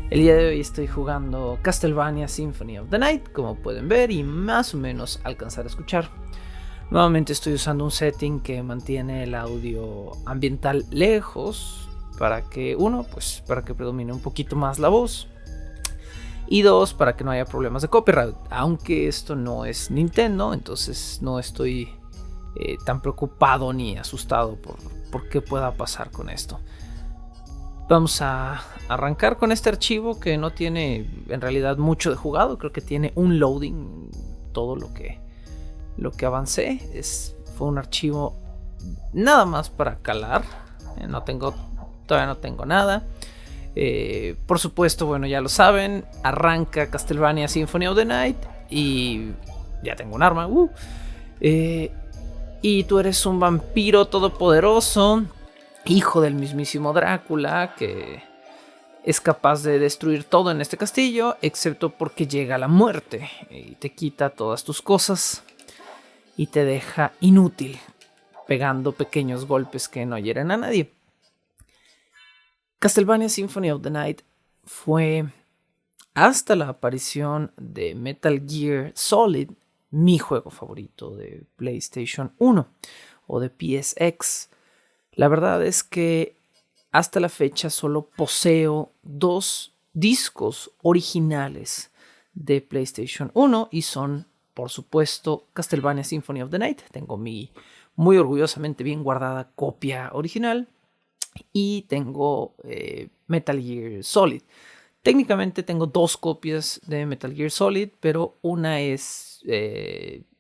El día de hoy estoy jugando Castlevania Symphony of the Night, como pueden ver y más o menos alcanzar a escuchar. Nuevamente estoy usando un setting que mantiene el audio ambiental lejos para que, para que predomine un poquito más la voz. Y dos, para que no haya problemas de copyright. Aunque esto no es Nintendo, entonces no estoy tan preocupado ni asustado por qué pueda pasar con esto. Vamos a arrancar con este archivo que no tiene en realidad mucho de jugado. Creo que tiene un loading. Todo lo que avancé fue un archivo nada más para calar. Todavía no tengo nada. Por supuesto, bueno, ya lo saben, arranca Castlevania Symphony of the Night y ya tengo un arma. Y tú eres un vampiro todopoderoso, hijo del mismísimo Drácula, que es capaz de destruir todo en este castillo, excepto porque llega la muerte y te quita todas tus cosas y te deja inútil, pegando pequeños golpes que no hieren a nadie. Castlevania Symphony of the Night fue, hasta la aparición de Metal Gear Solid, mi juego favorito de PlayStation 1 o de PSX. La verdad es que hasta la fecha solo poseo 2 discos originales de PlayStation 1 y son, por supuesto, Castlevania Symphony of the Night. Tengo mi muy orgullosamente bien guardada copia original y tengo Metal Gear Solid. Técnicamente tengo 2 copias de Metal Gear Solid, pero una es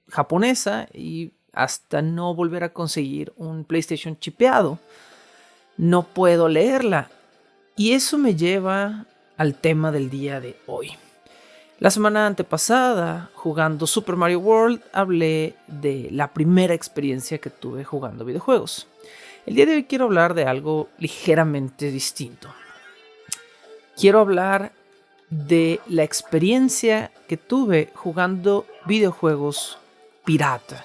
japonesa y hasta no volver a conseguir un PlayStation chipeado, no puedo leerla. Y eso me lleva al tema del día de hoy. La semana antepasada, jugando Super Mario World, hablé de la primera experiencia que tuve jugando videojuegos. El día de hoy quiero hablar de algo ligeramente distinto. Quiero hablar de la experiencia que tuve jugando videojuegos pirata.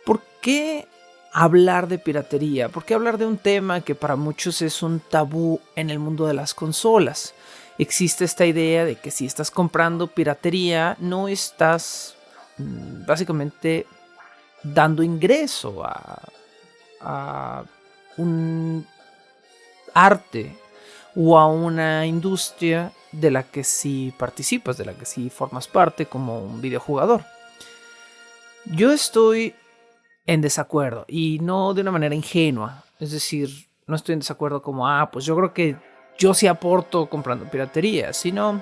¿Por qué hablar de piratería? ¿Por qué hablar de un tema que para muchos es un tabú en el mundo de las consolas? Existe esta idea de que si estás comprando piratería, no estás básicamente dando ingreso a un arte o a una industria de la que sí participas, de la que sí formas parte como un videojugador. Yo estoy en desacuerdo y no de una manera ingenua, es decir, no estoy en desacuerdo como, pues yo creo que yo sí aporto comprando piratería, sino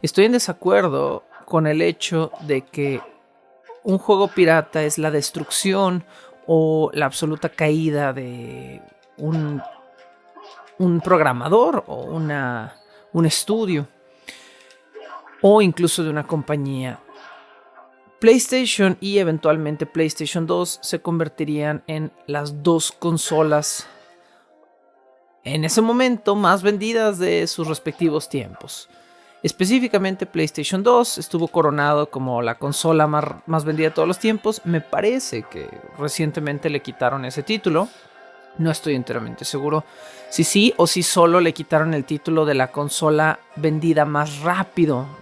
estoy en desacuerdo con el hecho de que un juego pirata es la destrucción o la absoluta caída de un programador o un estudio o incluso de una compañía. PlayStation y eventualmente PlayStation 2 se convertirían en las 2 consolas en ese momento más vendidas de sus respectivos tiempos. Específicamente PlayStation 2 estuvo coronado como la consola más vendida de todos los tiempos. Me parece que recientemente le quitaron ese título. No estoy enteramente seguro si sí o si solo le quitaron el título de la consola vendida más rápido.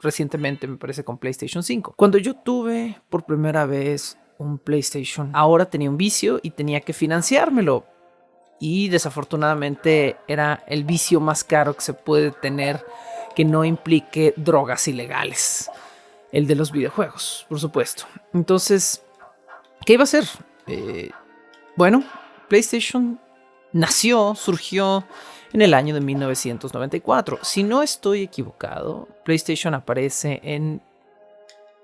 Recientemente me parece con PlayStation 5. Cuando yo tuve por primera vez un PlayStation, ahora tenía un vicio y tenía que financiármelo. Y desafortunadamente era el vicio más caro que se puede tener que no implique drogas ilegales. El de los videojuegos, por supuesto. Entonces, ¿qué iba a hacer? Bueno, PlayStation surgió en el año de 1994. Si no estoy equivocado, PlayStation aparece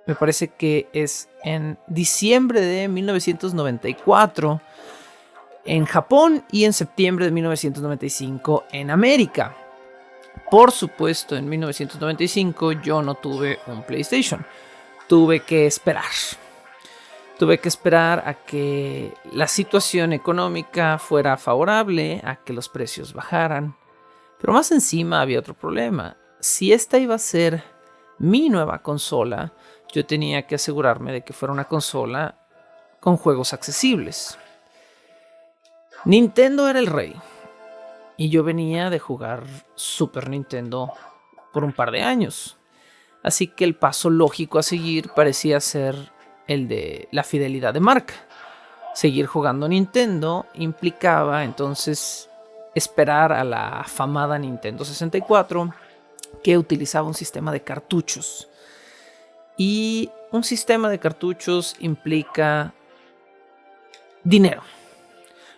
me parece que es en diciembre de 1994 en Japón y en septiembre de 1995 en América. Por supuesto, en 1995 yo no tuve un PlayStation. Tuve que esperar a que la situación económica fuera favorable, a que los precios bajaran. Pero más encima había otro problema. Si esta iba a ser mi nueva consola, yo tenía que asegurarme de que fuera una consola con juegos accesibles. Nintendo era el rey. y yo venía de jugar Super Nintendo por un par de años. Así que el paso lógico a seguir parecía ser el de la fidelidad de marca. Seguir jugando Nintendo implicaba entonces esperar a la afamada Nintendo 64, que utilizaba un sistema de cartuchos. Y un sistema de cartuchos implica dinero.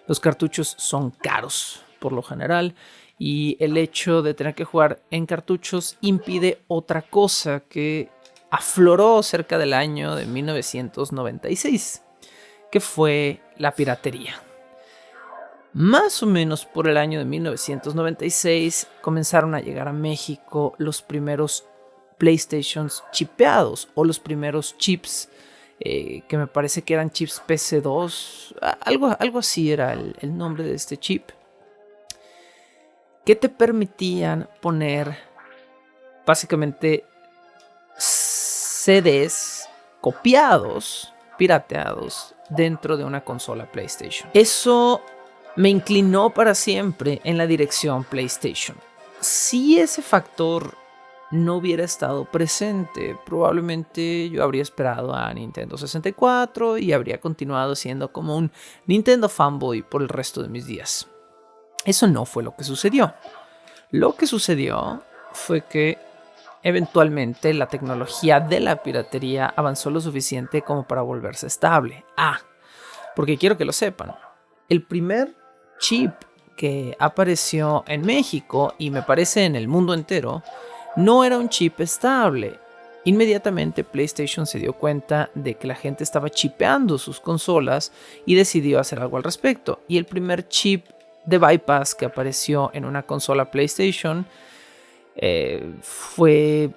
Los cartuchos son caros por lo general, y el hecho de tener que jugar en cartuchos impide otra cosa que afloró cerca del año de 1996, que fue la piratería. Más o menos por el año de 1996 comenzaron a llegar a México los primeros PlayStations chipeados, o los primeros chips, que me parece que eran chips PC2, algo así era el nombre de este chip, que te permitían poner básicamente CDs copiados, pirateados, dentro de una consola PlayStation. Eso me inclinó para siempre en la dirección PlayStation. Si ese factor no hubiera estado presente, probablemente yo habría esperado a Nintendo 64 y habría continuado siendo como un Nintendo fanboy por el resto de mis días. Eso no fue lo que sucedió. Lo que sucedió fue que eventualmente la tecnología de la piratería avanzó lo suficiente como para volverse estable. Porque quiero que lo sepan, el primer chip que apareció en México, y me parece en el mundo entero, no era un chip estable. Inmediatamente PlayStation se dio cuenta de que la gente estaba chipeando sus consolas y decidió hacer algo al respecto. Y el primer chip de bypass que apareció en una consola PlayStation fue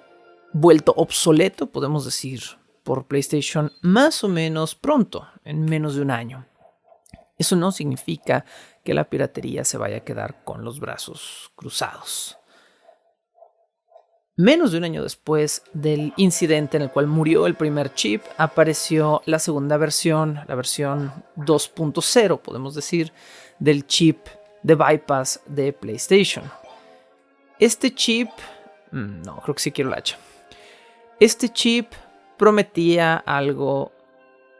vuelto obsoleto, podemos decir, por PlayStation más o menos pronto, en menos de un año. Eso no significa que la piratería se vaya a quedar con los brazos cruzados. Menos de un año después del incidente en el cual murió el primer chip, apareció la segunda versión, la versión 2.0, podemos decir, del chip de bypass de PlayStation. Este chip, no, creo que sí quiero la hacha. Este chip prometía algo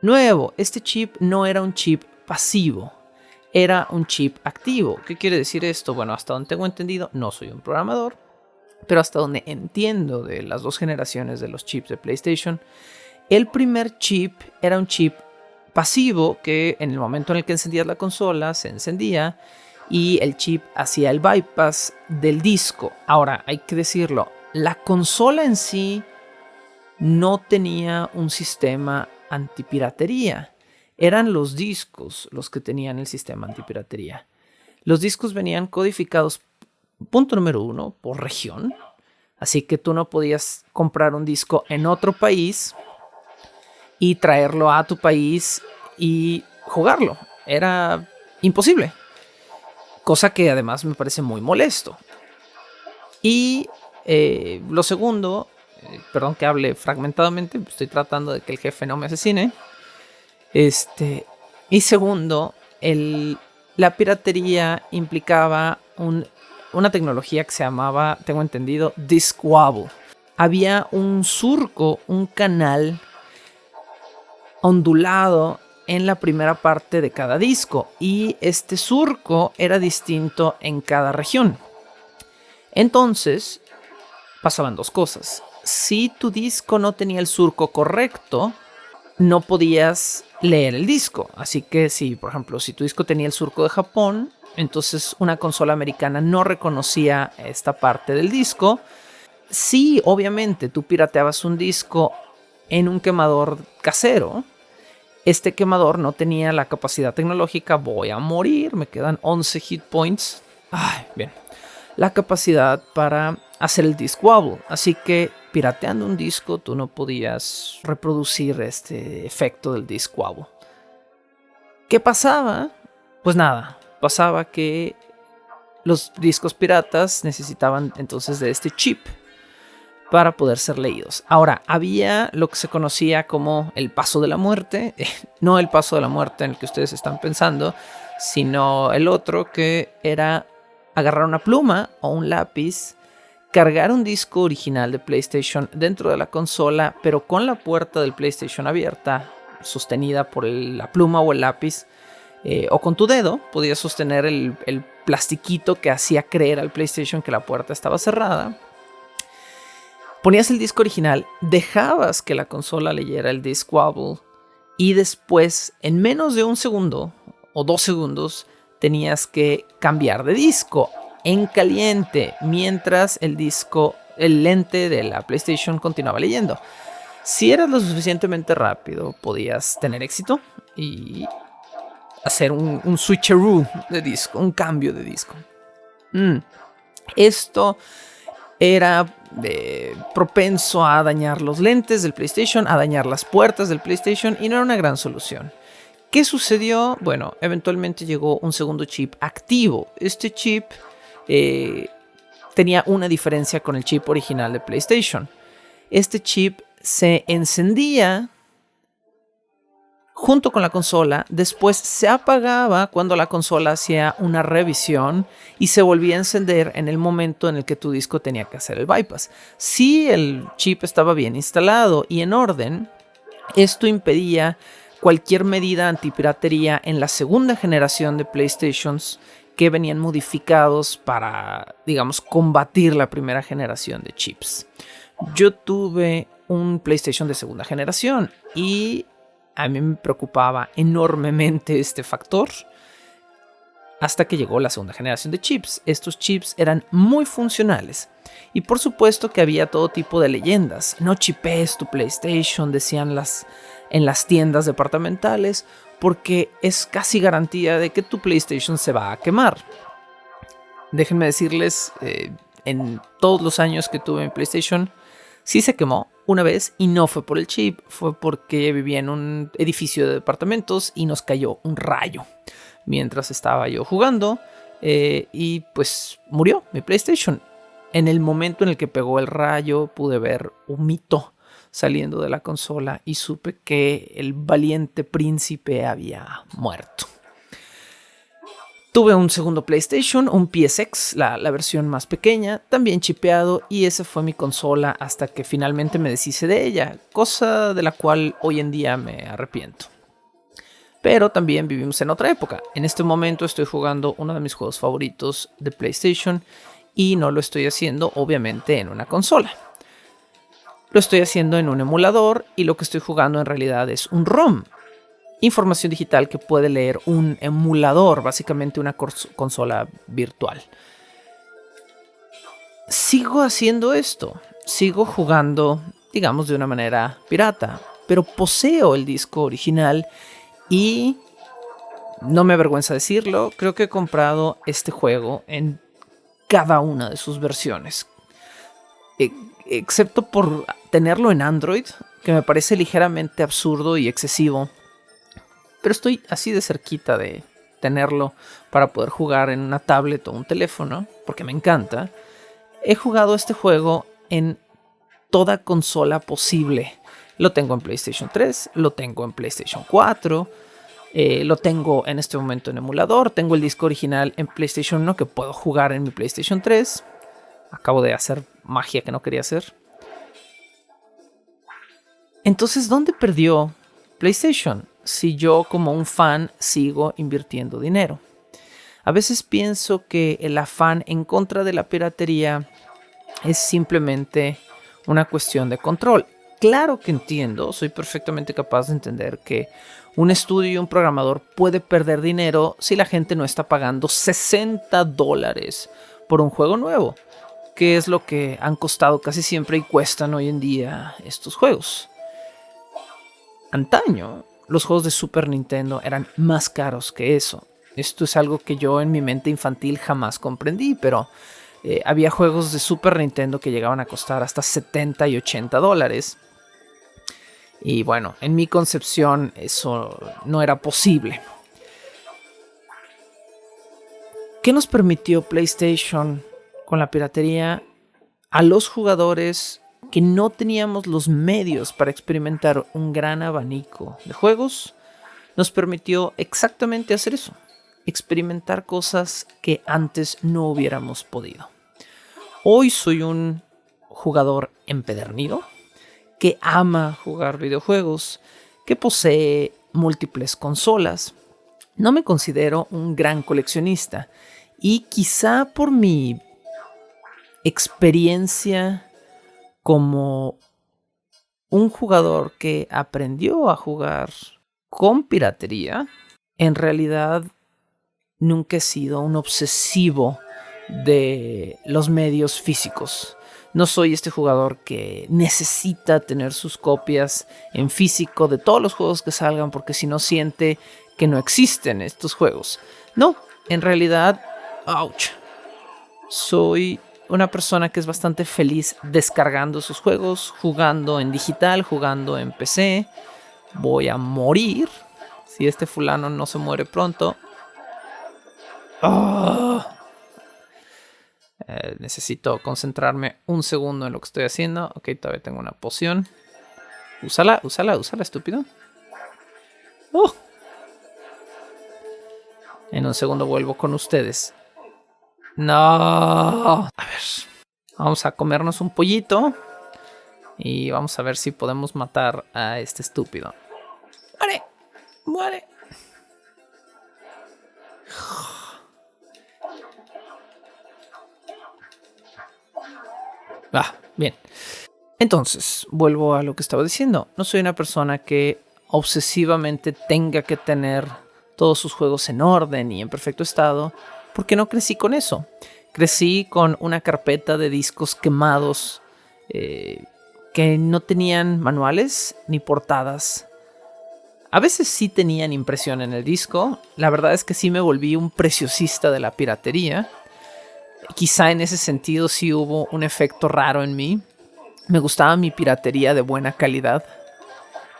nuevo. Este chip no era un chip pasivo, era un chip activo. ¿Qué quiere decir esto? Bueno, hasta donde tengo entendido, no soy un programador, pero hasta donde entiendo de las dos generaciones de los chips de PlayStation, el primer chip era un chip pasivo que en el momento en el que encendías la consola se encendía y el chip hacía el bypass del disco. Ahora, hay que decirlo, la consola en sí no tenía un sistema antipiratería. Eran los discos los que tenían el sistema antipiratería. Los discos venían codificados, punto número 1, por región. Así que tú no podías comprar un disco en otro país y traerlo a tu país y jugarlo. Era imposible. Cosa que además me parece muy molesto. Y lo segundo, perdón que hable fragmentadamente, estoy tratando de que el jefe no me asesine. Y segundo, la piratería implicaba una tecnología que se llamaba, tengo entendido, Disc Wobble. Había un surco, un canal ondulado en la primera parte de cada disco, y este surco era distinto en cada región. Entonces pasaban dos cosas. Si tu disco no tenía el surco correcto, no podías leer el disco. Así que si, por ejemplo, si tu disco tenía el surco de Japón, entonces una consola americana no reconocía esta parte del disco. Si obviamente tú pirateabas un disco en un quemador casero, este quemador no tenía la capacidad tecnológica, voy a morir, me quedan 11 hit points. Bien. La capacidad para hacer el disc wobble. Así que pirateando un disco tú no podías reproducir este efecto del disc wobble. ¿Qué pasaba? Pues nada, pasaba que los discos piratas necesitaban entonces de este chip para poder ser leídos. Ahora, había lo que se conocía como el paso de la muerte, no el paso de la muerte en el que ustedes están pensando, sino el otro, que era agarrar una pluma o un lápiz, cargar un disco original de PlayStation dentro de la consola, pero con la puerta del PlayStation abierta, sostenida por la pluma o el lápiz, o con tu dedo, podías sostener el plastiquito que hacía creer al PlayStation que la puerta estaba cerrada. Ponías el disco original, dejabas que la consola leyera el disc wobble y después, en menos de 1 segundo o 2 segundos, tenías que cambiar de disco en caliente mientras el lente de la PlayStation continuaba leyendo. Si eras lo suficientemente rápido, podías tener éxito y hacer un switcheroo de disco, un cambio de disco. Esto era propenso a dañar los lentes del PlayStation, a dañar las puertas del PlayStation, y no era una gran solución. ¿Qué sucedió? Bueno, eventualmente llegó un segundo chip activo. Este chip tenía una diferencia con el chip original de PlayStation. Este chip se encendía junto con la consola, después se apagaba cuando la consola hacía una revisión y se volvía a encender en el momento en el que tu disco tenía que hacer el bypass. Si el chip estaba bien instalado y en orden, esto impedía cualquier medida antipiratería en la segunda generación de PlayStations que venían modificados para, digamos, combatir la primera generación de chips. Yo tuve un PlayStation de segunda generación y a mí me preocupaba enormemente este factor hasta que llegó la segunda generación de chips. Estos chips eran muy funcionales y por supuesto que había todo tipo de leyendas. No chipees tu PlayStation, decían en las tiendas departamentales, porque es casi garantía de que tu PlayStation se va a quemar. Déjenme decirles, en todos los años que tuve mi PlayStation, sí se quemó una vez y no fue por el chip, fue porque vivía en un edificio de departamentos y nos cayó un rayo mientras estaba yo jugando y pues murió mi PlayStation. En el momento en el que pegó el rayo pude ver humito saliendo de la consola y supe que el valiente príncipe había muerto. Tuve un segundo PlayStation, un PSX, la versión más pequeña, también chipeado, y esa fue mi consola hasta que finalmente me deshice de ella, cosa de la cual hoy en día me arrepiento. Pero también vivimos en otra época. En este momento estoy jugando uno de mis juegos favoritos de PlayStation y no lo estoy haciendo obviamente en una consola. Lo estoy haciendo en un emulador y lo que estoy jugando en realidad es un ROM. Información digital que puede leer un emulador, básicamente una consola virtual. Sigo haciendo esto, sigo jugando, digamos, de una manera pirata, pero poseo el disco original y, no me avergüenza decirlo, creo que he comprado este juego en cada una de sus versiones. Excepto por tenerlo en Android, que me parece ligeramente absurdo y excesivo. Pero estoy así de cerquita de tenerlo para poder jugar en una tablet o un teléfono, porque me encanta. He jugado este juego en toda consola posible. Lo tengo en PlayStation 3, lo tengo en PlayStation 4, lo tengo en este momento en emulador. Tengo el disco original en PlayStation 1 que puedo jugar en mi PlayStation 3. Acabo de hacer magia que no quería hacer. Entonces, ¿dónde perdió PlayStation si yo como un fan sigo invirtiendo dinero? A veces pienso que el afán en contra de la piratería es simplemente una cuestión de control. Claro que entiendo, soy perfectamente capaz de entender que un estudio y un programador puede perder dinero si la gente no está pagando $60 por un juego nuevo, que es lo que han costado casi siempre y cuestan hoy en día estos juegos. Antaño, los juegos de Super Nintendo eran más caros que eso. Esto es algo que yo en mi mente infantil jamás comprendí, pero había juegos de Super Nintendo que llegaban a costar hasta $70 y $80. Y bueno, en mi concepción eso no era posible. ¿Qué nos permitió PlayStation con la piratería? A los jugadores que no teníamos los medios para experimentar un gran abanico de juegos, nos permitió exactamente hacer eso. experimentar cosas que antes no hubiéramos podido. Hoy soy un jugador empedernido que ama jugar videojuegos, que posee múltiples consolas. No me considero un gran coleccionista y quizá por mi experiencia como un jugador que aprendió a jugar con piratería, en realidad nunca he sido un obsesivo de los medios físicos. No soy este jugador que necesita tener sus copias en físico de todos los juegos que salgan porque si no siente que no existen estos juegos. No, en realidad, soy una persona que es bastante feliz descargando sus juegos, jugando en digital, jugando en PC. Voy a morir si este fulano no se muere pronto. Necesito concentrarme un segundo en lo que estoy haciendo. Ok, todavía tengo una poción. Úsala, estúpido. En un segundo vuelvo con ustedes. No. A ver. Vamos a comernos un pollito. Y vamos a ver si podemos matar a este estúpido. ¡Muere! Bien. Entonces, vuelvo a lo que estaba diciendo. No soy una persona que obsesivamente tenga que tener todos sus juegos en orden y en perfecto estado, porque no crecí con eso. Crecí con una carpeta de discos quemados que no tenían manuales ni portadas. A veces sí tenían impresión en el disco. La verdad es que sí me volví un preciosista de la piratería. Quizá en ese sentido sí hubo un efecto raro en mí. Me gustaba mi piratería de buena calidad.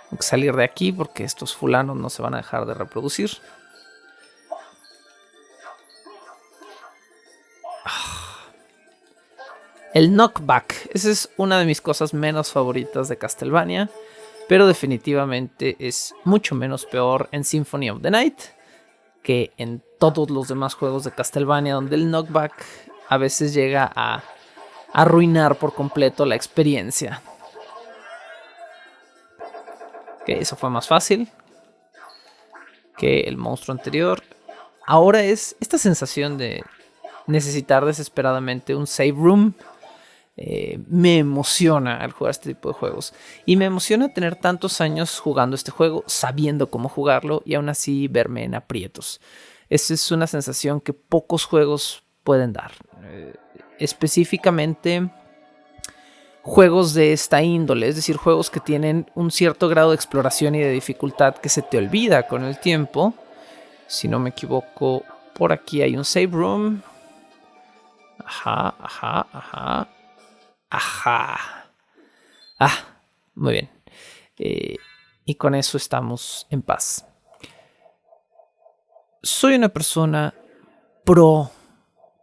Tengo que salir de aquí porque estos fulanos no se van a dejar de reproducir. El knockback. Esa es una de mis cosas menos favoritas de Castlevania. Pero definitivamente es mucho menos peor en Symphony of the Night que en todos los demás juegos de Castlevania, donde el knockback a veces llega a arruinar por completo la experiencia. Ok, eso fue más fácil que el monstruo anterior. Ahora es esta sensación de necesitar desesperadamente un save room. Me emociona al jugar este tipo de juegos. Y me emociona tener tantos años jugando este juego, sabiendo cómo jugarlo y aún así verme en aprietos. Esa es una sensación que pocos juegos pueden dar. Específicamente juegos de esta índole, es decir, juegos que tienen un cierto grado de exploración y de dificultad que se te olvida con el tiempo. Si no me equivoco, por aquí hay un save room. Ajá. Muy bien. Y con eso estamos en paz. Soy una persona pro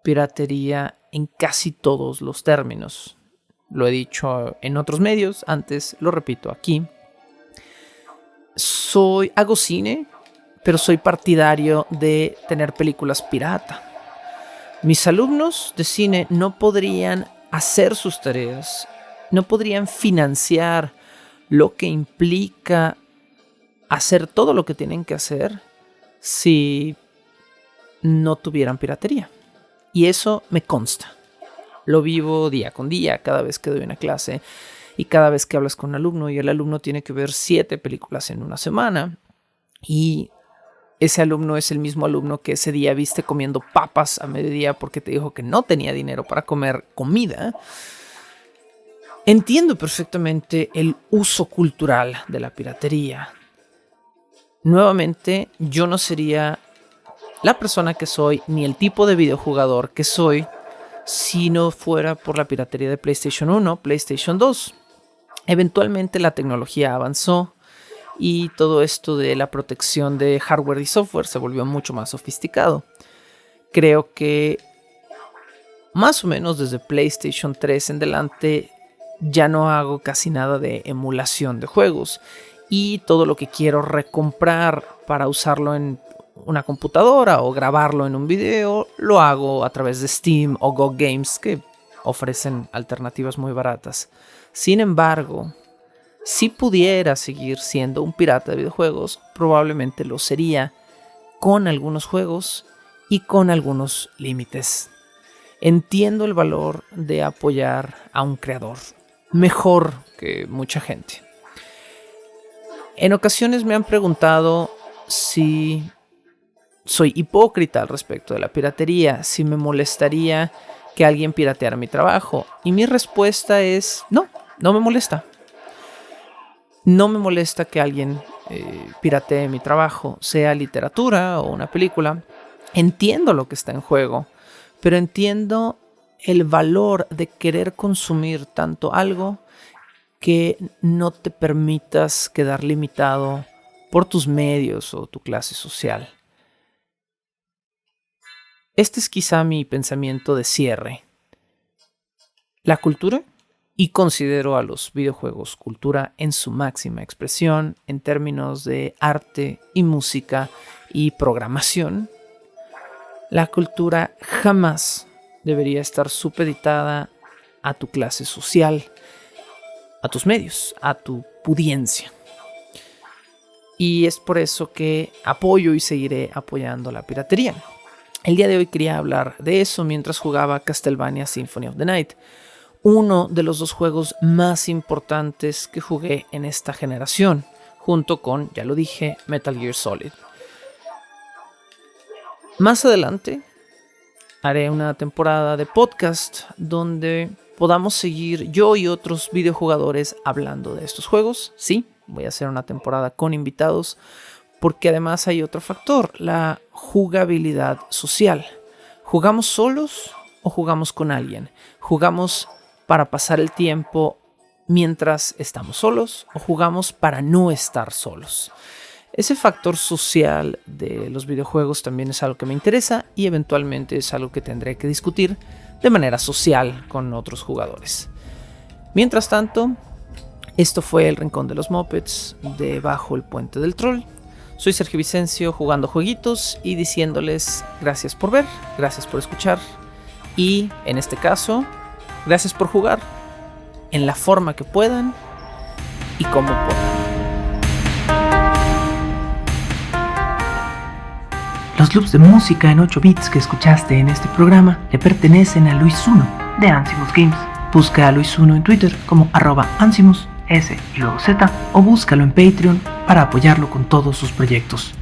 piratería en casi todos los términos. Lo he dicho en otros medios, antes lo repito aquí. Hago cine, pero soy partidario de tener películas pirata. Mis alumnos de cine no podrían hacer sus tareas, no podrían financiar lo que implica hacer todo lo que tienen que hacer si no tuvieran piratería. Y eso me consta. Lo vivo día con día, cada vez que doy una clase y cada vez que hablas con un alumno y el alumno tiene que ver 7 películas en una semana y ese alumno es el mismo alumno que ese día viste comiendo papas a mediodía porque te dijo que no tenía dinero para comer comida. Entiendo perfectamente el uso cultural de la piratería. Nuevamente, yo no sería la persona que soy ni el tipo de videojugador que soy si no fuera por la piratería de PlayStation 1, PlayStation 2. Eventualmente la tecnología avanzó y todo esto de la protección de hardware y software se volvió mucho más sofisticado. Creo que más o menos desde PlayStation 3 en adelante ya no hago casi nada de emulación de juegos y todo lo que quiero recomprar para usarlo en una computadora o grabarlo en un video, lo hago a través de Steam o GOG Games, que ofrecen alternativas muy baratas. Sin embargo, si pudiera seguir siendo un pirata de videojuegos, probablemente lo sería con algunos juegos y con algunos límites. Entiendo el valor de apoyar a un creador mejor que mucha gente. En ocasiones me han preguntado si soy hipócrita al respecto de la piratería, si me molestaría que alguien pirateara mi trabajo. Y mi respuesta es no me molesta. No me molesta que alguien piratee mi trabajo, sea literatura o una película. Entiendo lo que está en juego, pero entiendo el valor de querer consumir tanto algo que no te permitas quedar limitado por tus medios o tu clase social. Este es quizá mi pensamiento de cierre. La cultura, y considero a los videojuegos cultura en su máxima expresión en términos de arte y música y programación, la cultura jamás debería estar supeditada a tu clase social, a tus medios, a tu pudiencia. Y es por eso que apoyo y seguiré apoyando la piratería. El día de hoy quería hablar de eso mientras jugaba Castlevania Symphony of the Night, uno de los 2 juegos más importantes que jugué en esta generación, junto con, ya lo dije, Metal Gear Solid. Más adelante haré una temporada de podcast donde podamos seguir yo y otros videojugadores hablando de estos juegos. Sí, voy a hacer una temporada con invitados, porque además hay otro factor, la jugabilidad social. ¿Jugamos solos o jugamos con alguien? ¿Jugamos para pasar el tiempo mientras estamos solos o jugamos para no estar solos? Ese factor social de los videojuegos también es algo que me interesa y eventualmente es algo que tendré que discutir de manera social con otros jugadores. Mientras tanto, esto fue El Rincón de los Muppets de Bajo el Puente del Troll. Soy Sergio Vicencio, jugando jueguitos y diciéndoles gracias por ver, gracias por escuchar y, en este caso, gracias por jugar en la forma que puedan y como puedan. Los loops de música en 8 bits que escuchaste en este programa le pertenecen a Luis 1 de Ansimus Games. Busca a Luis 1 en Twitter como @Ansimus, S y luego Z, o búscalo en Patreon para apoyarlo con todos sus proyectos.